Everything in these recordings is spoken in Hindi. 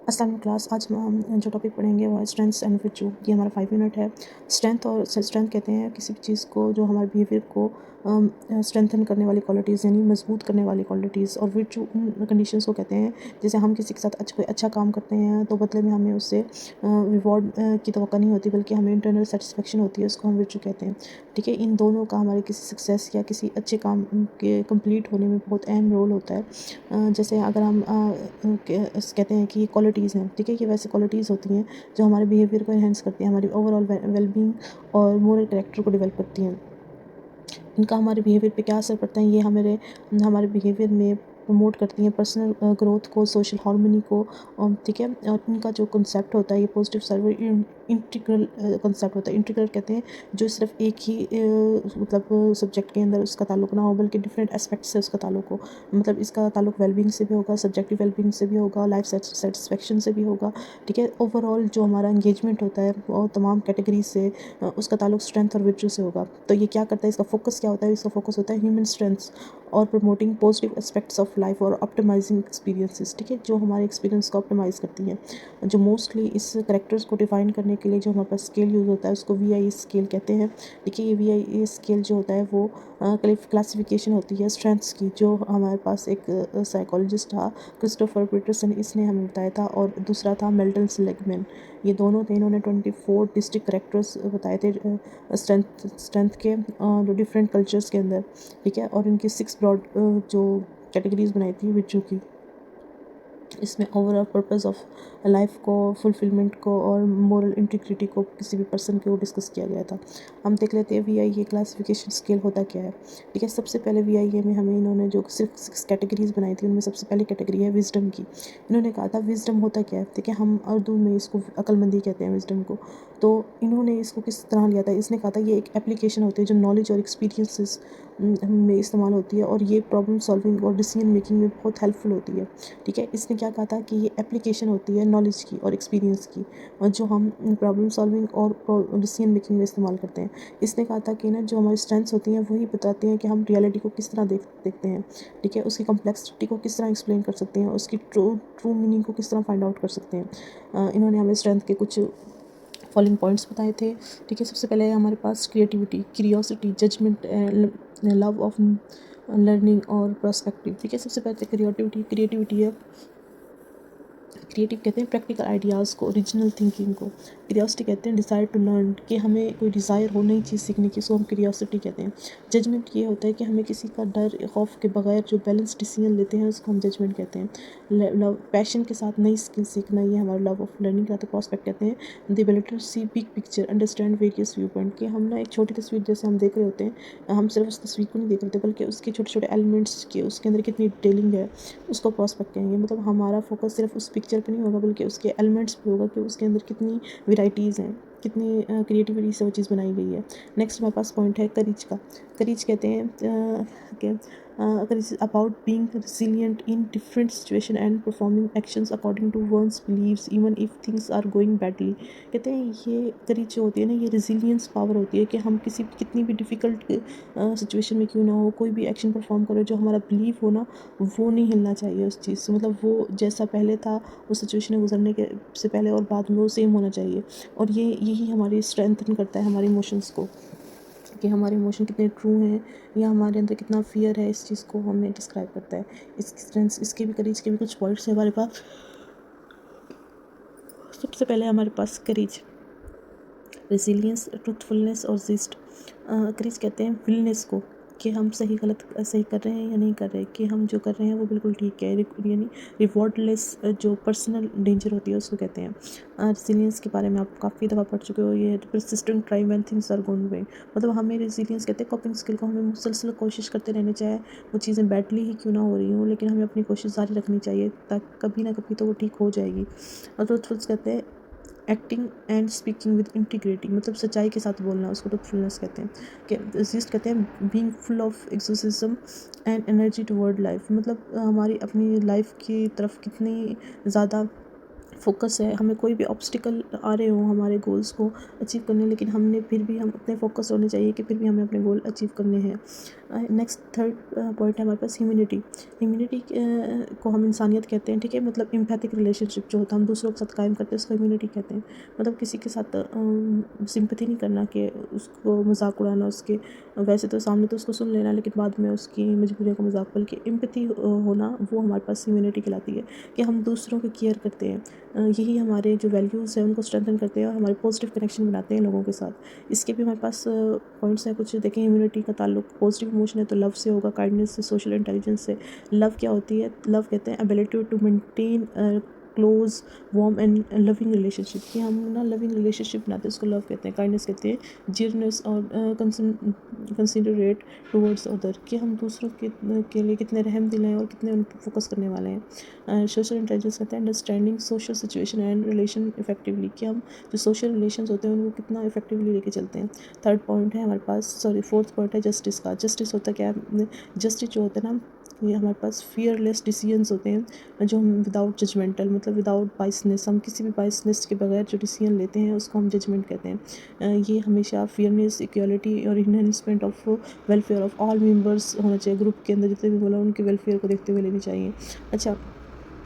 अस्सलाम क्लास। आज हम जो टॉपिक पढ़ेंगे वो है स्ट्रेंथ्स एंड विर्च्यू। ये हमारा 5 यूनिट है। स्ट्रेंथ कहते हैं किसी भी चीज़ को जो हमारे बिहेवियर को स्ट्रेंथन करने वाली क्वालिटीज़ यानी मजबूत करने वाली क्वालिटीज़, और विर्च्यू उन कंडीशंस को कहते हैं जैसे हम किसी के साथ कोई अच्छा काम करते हैं तो बदले में हमें उससे रिवॉर्ड की तवक्को नहीं होती, बल्कि हमें इंटरनल सेटिस्फेक्शन होती है, उसको हम विर्च्यू कहते हैं। ठीक है, इन दोनों का हमारे किसी सक्सेस या किसी अच्छे काम के कंप्लीट होने में बहुत अहम रोल होता है। जैसे अगर हम कहते हैं कि ये क्वालिटीज़ हैं, ठीक है, ये वैसी क्वालिटीज़ होती हैं जो हमारे बिहेवियर को एनहेंस करती हैं, हमारी ओवरऑल वेलबींग और मोरल कैरेक्टर को डेवलप करती हैं। इनका हमारे बिहेवियर पे क्या असर पड़ता है, ये हमारे बिहेवियर में प्रमोट करती हैं पर्सनल ग्रोथ को, सोशल हार्मनी को। ठीक है, और इनका जो कंसेप्ट होता है ये पॉजिटिव सर्वर इंटीग्रल कंसेप्ट होता है। इंटीग्रल कहते हैं जो सिर्फ एक ही मतलब सब्जेक्ट के अंदर उसका ताल्लुक ना हो, बल्कि डिफरेंट एस्पेक्ट से उसका ताल्लुक हो। मतलब इसका ताल्लुक वेलबींग से भी होगा, सब्जेक्टिव वेलबींग से भी होगा, लाइफ सेटिस्फेक्शन से भी होगा। ठीक है, ओवरऑल जो हमारा इंगेजमेंट होता है वो तमाम कैटेगरी से उसका ताल्लुक स्ट्रेंथ और विर्च्यू से होगा। तो ये क्या करता है, इसका फोकस क्या होता है, इसका फोकस होता है ह्यूमन स्ट्रेंथ्स और promoting positive aspects of life और ऑप्टिमाइजिंग एक्सपीरियंसेस। ठीक है, जो हमारे एक्सपीरियंस को ऑप्टिमाइज करती हैं। जो मोस्टली इस करेक्टर्स को डिफाइन करने के लिए जो हमारे पास स्केल यूज़ होता है उसको VI स्केल कहते हैं। देखिए, ये VI स्केल जो होता है वो क्लासिफिकेशन होती है स्ट्रेंथ्स की, जो हमारे पास एक साइकोलॉजिस्ट था क्रिस्टोफर पीटरसन, इसने हमें बताया था, और दूसरा था मेल्टन सेलिग्मैन। ये दोनों थे, इन्होंने 24 डिस्ट्रिक्ट करेक्टर्स बताए थे स्ट्रेंथ के डिफरेंट कल्चर्स के अंदर। ठीक है, और इनकी 6 ब्रॉड जो कैटेगरीज बनाई थी विर्च्यू की। इसमें ओवरऑल पर्पस ऑफ लाइफ को, फुलफिलमेंट को और मोरल इंटीग्रिटी को किसी भी पर्सन को डिस्कस किया गया था। हम देख लेते हैं VI क्लासिफिकेशन स्केल होता क्या है। ठीक है, सबसे पहले VI में हमें इन्होंने जो सिर्फ 6 कैटेगरीज बनाई थी उनमें सबसे पहली कैटेगरी है विजडम की। इन्होंने कहा था विजडम होता क्या है। ठीक है, हम उर्दू में इसको अक्लमंदी कहते हैं विजडम को। तो इन्होंने इसको किस तरह लिया था, इसने कहा था ये एक एप्लीकेशन होती है जो नॉलेज और एक्सपीरियंसेस में इस्तेमाल होती है, और ये प्रॉब्लम सॉल्विंग और डिसीजन मेकिंग में बहुत हेल्पफुल होती है। ठीक है, इसने क्या कहा था कि ये एप्लीकेशन होती है नॉलेज की और एक्सपीरियंस की, और जो हम प्रॉब्लम सॉल्विंग और डिसीजन मेकिंग में इस्तेमाल करते हैं। इसने कहा था कि ना जो हमारी स्ट्रेंथ्स होती हैं वही बताती हैं कि हम रियलिटी को किस तरह देखते हैं। ठीक है, उसकी कॉम्प्लेक्सिटी को किस तरह एक्सप्लेन कर सकते हैं, उसकी ट्रू मीनिंग को किस तरह फाइंड आउट कर सकते हैं। इन्होंने हमें स्ट्रेंथ के कुछ फॉलोइंग पॉइंट्स बताए थे। ठीक है, सबसे पहले है हमारे पास creativity, curiosity, judgement, love of learning और पर्सपेक्टिव। ठीक है, सबसे पहले क्रिएटिविटी है। क्रिएटिव कहते हैं प्रैक्टिकल आइडियाज़ को, ओरिजिनल थिंकिंग को। क्यूरियोसिटी कहते हैं डिज़ायर टू लर्न, कि हमें कोई डिज़ायर हो नई चीज़ सीखने की, सो हम क्यूरियोसिटी कहते हैं। जजमेंट ये होता है कि हमें किसी का डर खौफ के बगैर जो बैलेंस डिसीजन लेते हैं उसको हम जजमेंट कहते हैं। लव पैशन के साथ नई स्किल सीखना, ये हमारा लव ऑफ लर्निंग का प्रोस्पेक्ट कहते हैं। The ability to see big picture, understand various view point, कि हम ना एक छोटी तस्वीर जैसे हम देख रहे होते हैं, हम सिर्फ उस तस्वीर को नहीं देख रहे होते बल्कि उसके छोटे छोटे एलिमेंट्स के, उसके अंदर कितनी डिटेलिंग है, उसको प्रोस्पेक्ट कहेंगे। मतलब हमारा फोकस सिर्फ उस पिक्चर पे नहीं होगा बल्कि उसके एलिमेंट्स पे होगा, कि उसके अंदर कितनी वेराइटीज़ हैं, कितनी क्रिएटिविटी से वो चीज़ बनाई गई है। नेक्स्ट हमारे पास पॉइंट है करेज का। करेज कहते हैं कि courage about being resilient in different situation and performing actions according to one's beliefs even if things are going badly. कहते हैं ये करेज जो होती है ना, ये रिसिलियंस पावर होती है, कि हम कितनी भी डिफ़िकल्ट सिचुएशन में क्यों ना हो, कोई भी एक्शन परफॉर्म करो, जो हमारा बिलीव हो ना वो नहीं हिलना चाहिए उस चीज़ से। मतलब वो जैसा पहले था उस सिचुएशन में गुजरने के से पहले और बाद में वो सेम होना चाहिए। और ये यही हमारी स्ट्रेंथन करता है हमारे इमोशंस को, कि हमारे इमोशन कितने ट्रू हैं या हमारे अंदर कितना फियर है, इस चीज़ को हमें डिस्क्राइब करता है। इसकी स्ट्रेंथ, इसके भी करेज के भी कुछ पॉइंट्स हैं हमारे पास। सबसे पहले हमारे पास करेज, रेजिलियंस, ट्रूथफुलनेस और जिस्ट। करेज कहते हैं विलनेस को, कि हम सही कर रहे हैं या नहीं कर रहे, कि हम जो कर रहे हैं वो बिल्कुल ठीक है, यानी रिवॉर्डलेस जो पर्सनल डेंजर होती है उसको कहते हैं। रेजिलियंस के बारे में आप काफ़ी दफ़ा पढ़ चुके हो। ये persistent try when things are going way, मतलब हमें रेजिलियंस कहते हैं कॉपिंग स्किल को, हमें मुसलसल कोशिश करते रहने, चाहे वो चीज़ें बैडली ही क्यों ना हो रही हों, लेकिन हमें अपनी कोशिश जारी रखनी चाहिए, ताकि कभी ना कभी तो वो ठीक हो जाएगी। और ट्रूथफुल्स कहते हैं acting and speaking with integrity, मतलब सच्चाई के साथ बोलना, उसको ट्रूथफुलनेस कहते हैं। कि जिस्ट कहते हैं being full of enthusiasm and energy toward life, मतलब हमारी अपनी लाइफ की तरफ कितनी ज़्यादा फोकस है। हमें कोई भी ऑब्स्टिकल आ रहे हो हमारे गोल्स को अचीव करने, लेकिन हमने फिर भी हम अपने फोकस होने चाहिए कि फिर भी हमें अपने गोल अचीव करने हैं। नेक्स्ट थर्ड पॉइंट है हमारे पास ह्यूमैनिटी। ह्यूमैनिटी को हम इंसानियत कहते हैं, ठीक है, मतलब एम्पैथिक रिलेशनशिप जो होता है हम दूसरों के साथ कायम करते हैं उसको ह्यूमैनिटी कहते हैं। मतलब किसी के साथ सिंपैथी नहीं करना कि उसको मजाक उड़ाना, उसके वैसे तो सामने तो उसको सुन लेना लेकिन बाद में उसकी मजबूरियों का मजाक, बल्कि एम्पैथी होना वो हमारे पास ह्यूमैनिटी कहलाती है कि हम दूसरों की केयर करते हैं। यही हमारे जो वैल्यूज़ हैं उनको स्ट्रेंथन करते हैं और हमारे पॉजिटिव कनेक्शन बनाते हैं लोगों के साथ। इसके भी हमारे पास पॉइंट्स हैं कुछ, देखें। ह्यूमैनिटी का ताल्लुक पॉजिटिव इमोशन है तो लव से होगा, काइंडनेस से, सोशल इंटेलिजेंस से। लव क्या होती है? लव कहते हैं ability to maintain close warm and loving relationship, कि हम ना लविंग रिलेशनशिप बनाते हैं उसको लव कहते हैं। काइंडनेस कहते हैं जीरनेस और कंसिडरेट टूवर्ड्स अदर, कि हम दूसरों के लिए कितने रहम दिल हैं और कितने उन पर फोकस करने वाले हैं। सोशल इंटेलिजेंस कहते हैं understanding social situation and relation effectively, कि हम जो सोशल रिलेशंस होते हैं उनको कितना इफेक्टिवली लेके चलते हैं। थर्ड पॉइंट है हमारे पास, सॉरी फोर्थ पॉइंट है जस्टिस का। जस्टिस होता क्या है? जस्टिस जो होता है ना, ये हमारे पास फियरलेस डिसीजंस होते हैं जो हम विदाउट जजमेंटल, मतलब विदाउट बाइसनेस, हम किसी भी बाइसनेस के बगैर जो डिसीजन लेते हैं उसको हम जजमेंट कहते हैं। ये हमेशा फेयरनेस, इक्वालिटी और enhancement of welfare of all members होना चाहिए। ग्रुप के अंदर जितने भी बोला उनके वेलफेयर को देखते हुए लेनी चाहिए। अच्छा,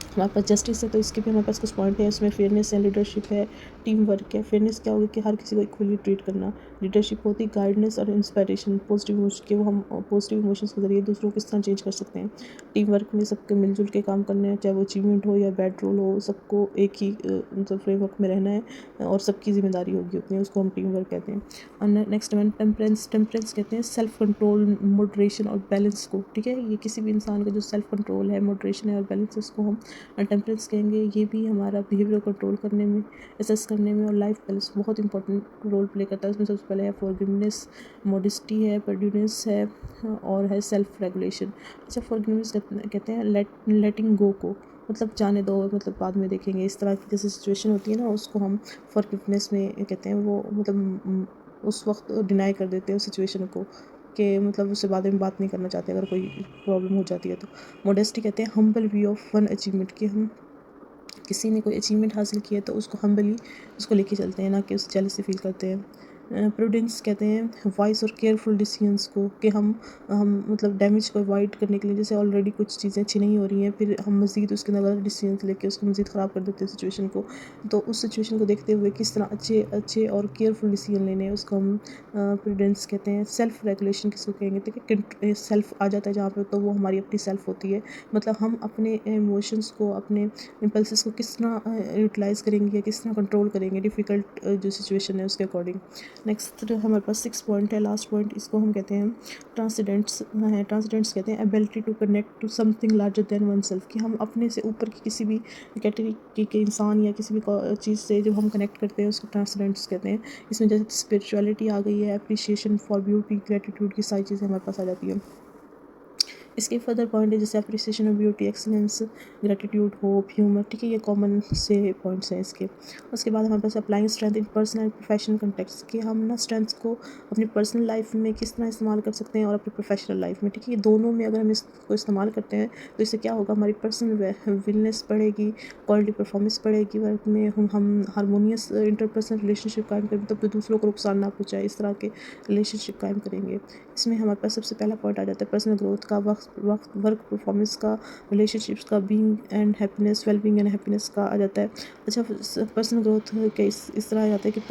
हमारे पास जस्टिस है तो इसके भी हमारे पास कुछ पॉइंट है। इसमें फेयरनेस है, लीडरशिप है, टीम वर्क है। फेयरनेस क्या होगी कि हर किसी को इक्वली ट्रीट करना। लीडरशिप होती है गाइडेंस और इंस्पायरेशन, पॉजिटिव इमोशन के वो हम पॉजिटिव इमोशंस के जरिए दूसरों को किस तरह चेंज कर सकते हैं। टीम वर्क में सबके मिलजुल के काम करने हैं, चाहे वो अचीवमेंट हो या बैड रोल हो, सबको एक ही मतलब फ्रेमवर्क में रहना है और सबकी जिम्मेदारी होगी उतनी, उसको हम टीम वर्क कहते हैं। और नेक्स्ट वन टेम्परेंस। टेम्परेंस कहते हैं सेल्फ कंट्रोल, मॉडरेशन और बैलेंस को, ठीक है। ये किसी भी इंसान का जो सेल्फ कंट्रोल है, मॉडरेशन है और बैलेंस है उसको हम टेम्परेंस कहेंगे। ये भी हमारा बिहेवियर कंट्रोल करने में, असेस करने में और लाइफ बैलेंस बहुत इंपॉर्टेंट रोल प्ले करता है। उसमें सबसे पहले है फॉरगिवनेस, मॉडेस्टी है, प्रेड्यूनेस है और है सेल्फ रेगुलेशन। अच्छा, फॉरगिवनेस कहते हैं लेटिंग गो को, मतलब जाने दो, मतलब बाद में देखेंगे। इस तरह की जैसे सिचुएशन होती है ना उसको हम फॉरगिवनेस में कहते हैं। वो मतलब उस वक्त डिनाई कर देते हैं उस सिचुएशन को कि मतलब उससे बाद में बात नहीं करना चाहते अगर कोई प्रॉब्लम हो जाती है तो। मॉडेस्टी कहते हैं humble view of one achievement, कि हम किसी ने कोई अचीवमेंट हासिल किया तो उसको हम्बली उसको लेके चलते हैं, ना कि उस जेलसी फील करते हैं। प्रूडेंस कहते हैं वाइस और केयरफुल डिसीजंस को, कि हम मतलब डैमेज को अवॉइड करने के लिए, जैसे ऑलरेडी कुछ चीज़ें अच्छी नहीं हो रही हैं फिर हम मज़ीद उसके अंदर गलत डिसीजन लेके उसको मज़ीद ख़राब कर देते हैं सिचुएशन को। तो उस सिचुएशन को देखते हुए किस तरह अच्छे अच्छे और केयरफुल डिसीजन लेने हैं उसको हम प्रूडेंस कहते हैं। सेल्फ रेगुलेशन किसको कहेंगे? ठीक है, सेल्फ आ जाता है जहाँ पर, तो वो हमारी अपनी सेल्फ होती है। मतलब हम अपने इमोशंस को, अपने इम्पल्सिस को किस तरह यूटिलाइज़ करेंगे या किस तरह कंट्रोल करेंगे डिफ़िकल्ट जो सिचुएशन है उसके अकॉर्डिंग। नेक्स्ट हमारे पास 6 पॉइंट है, लास्ट पॉइंट, इसको हम कहते हैं ट्रांसेंडेंट्स है। ट्रांसेंडेंट्स कहते हैं ability to connect to something larger than oneself, कि हम अपने से ऊपर की किसी भी कैटेगरी के इंसान या किसी भी चीज़ से जब हम कनेक्ट करते हैं उसको ट्रांसेंडेंट्स कहते हैं। इसमें जैसे स्पिरिचुअलिटी आ गई है, अप्रिशिएशन फॉर ब्यूटी, ग्रेटिट्यूड की सारी चीज़ें हमारे पास आ जाती है। इसके फर्दर पॉइंट है जैसे appreciation of beauty, excellence, gratitude, hope, humour, ठीक है, ये कॉमन से पॉइंट्स हैं इसके। उसके बाद हमारे पास applying strength in personal and professional context, कि हम ना स्ट्रेंथ को अपनी पर्सनल लाइफ में किस तरह इस्तेमाल कर सकते हैं और अपनी प्रोफेशनल लाइफ में, ठीक है। ये दोनों में अगर हम इसको इस्तेमाल करते हैं तो इससे क्या होगा, हमारी पर्सनल विलनेस बढ़ेगी, क्वालिटी परफॉर्मेंस बढ़ेगी वर्क में, हम हारमोनियस इंटरपर्सनल रिलेशनशिप कायम करें, मतलब दूसरों को नुकसान ना पहुँचाए, इस तरह के रिलेशनशिप कायम करेंगे। इसमें हमारे पास सबसे पहला पॉइंट आ जाता है पर्सनल ग्रोथ का, वर्क परफॉर्मेंस का, रिलेशनशिप्स का, being and happiness, well being and happiness का आ जाता है। अच्छा, पर्सनल ग्रोथ के इस तरह आ जाता है कि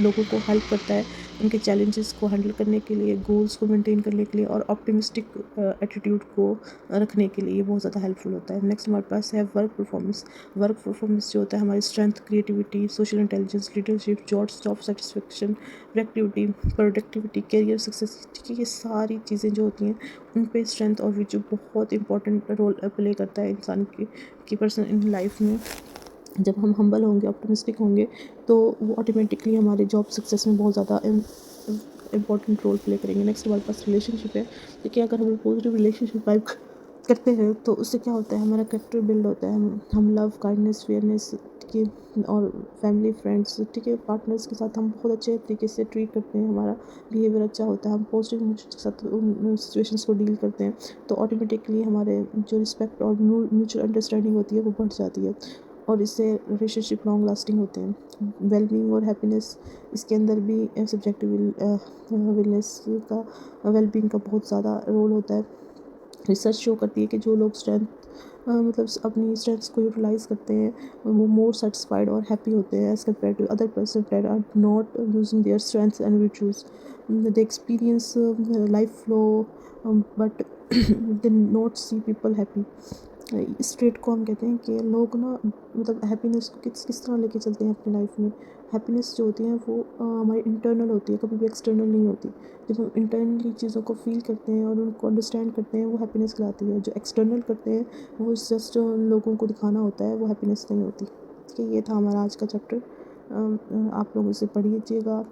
लोगों को हेल्प करता है उनके चैलेंजेस को हैंडल करने के लिए, गोल्स को मेंटेन करने के लिए और ऑप्टिमिस्टिक एटीट्यूड को रखने के लिए ये बहुत ज़्यादा हेल्पफुल होता है। नेक्स्ट हमारे पास है वर्क परफॉर्मेंस। वर्क परफॉर्मेंस जो होता है हमारी strength, creativity, social intelligence, leadership, job satisfaction, productivity, career success, ठीक है, ये सारी चीज़ें जो होती हैं उन पे स्ट्रेंथ और विच बहुत इंपॉर्टेंट रोल प्ले करता है इंसान की पर्सनल इन लाइफ में। जब हम हम्बल होंगे, ऑप्टिमिस्टिक होंगे तो वो ऑटोमेटिकली हमारे जॉब सक्सेस में बहुत ज़्यादा इंपॉर्टेंट रोल प्ले करेंगे। नेक्स्ट हमारे पास रिलेशनशिप है। देखिए, अगर हम पॉजिटिव रिलेशनशिप टाइप करते हैं तो उससे क्या होता है, हमारा कैरेक्टर बिल्ड होता है। हम लव, काइंडनेस, फेयरनेस, ठीक है, और फैमिली, फ्रेंड्स, ठीक है, पार्टनर्स के साथ हम बहुत अच्छे तरीके से ट्रीट करते हैं, हमारा बिहेवियर अच्छा होता है, हम पॉजिटिव इमोशंस के साथ उन सिचुएशंस को डील करते हैं, तो ऑटोमेटिकली हमारे जो रिस्पेक्ट और म्यूचुअल अंडरस्टैंडिंग होती है वो बढ़ जाती है। और इससे रिलेशनशिप लॉन्ग लास्टिंग होते हैं। वेलबींग और हैप्पीनेस, इसके अंदर भी सब्जेक्टिव वेलनेस का, वेलबींग का बहुत ज़्यादा रोल होता है। रिसर्च शो करती है कि जो लोग मतलब अपनी स्ट्रेंथ्स को यूटिलाइज़ करते हैं वो मोर सेटिस्फाइड और हैप्पी होते हैं as compare to other person that are not using their strengths and virtues. They experience life flow but they not see people happy. इस ट्रेट को हम कहते हैं कि लोग ना मतलब हैप्पीनेस को किस किस तरह लेके चलते हैं अपनी लाइफ में। हैप्पीनेस जो होती है वो हमारी इंटरनल होती है, कभी भी एक्सटर्नल नहीं होती। जब हम इंटरनली चीज़ों को फील करते हैं और उनको अंडरस्टैंड करते हैं वो हैप्पीनेस कहलाती है। जो एक्सटर्नल करते हैं वो जस्ट लोगों को दिखाना होता है, वो हैप्पीनेस नहीं होती। ठीक है, ये था हमारा आज का चैप्टर। आप लोग इसे पढ़िएगा।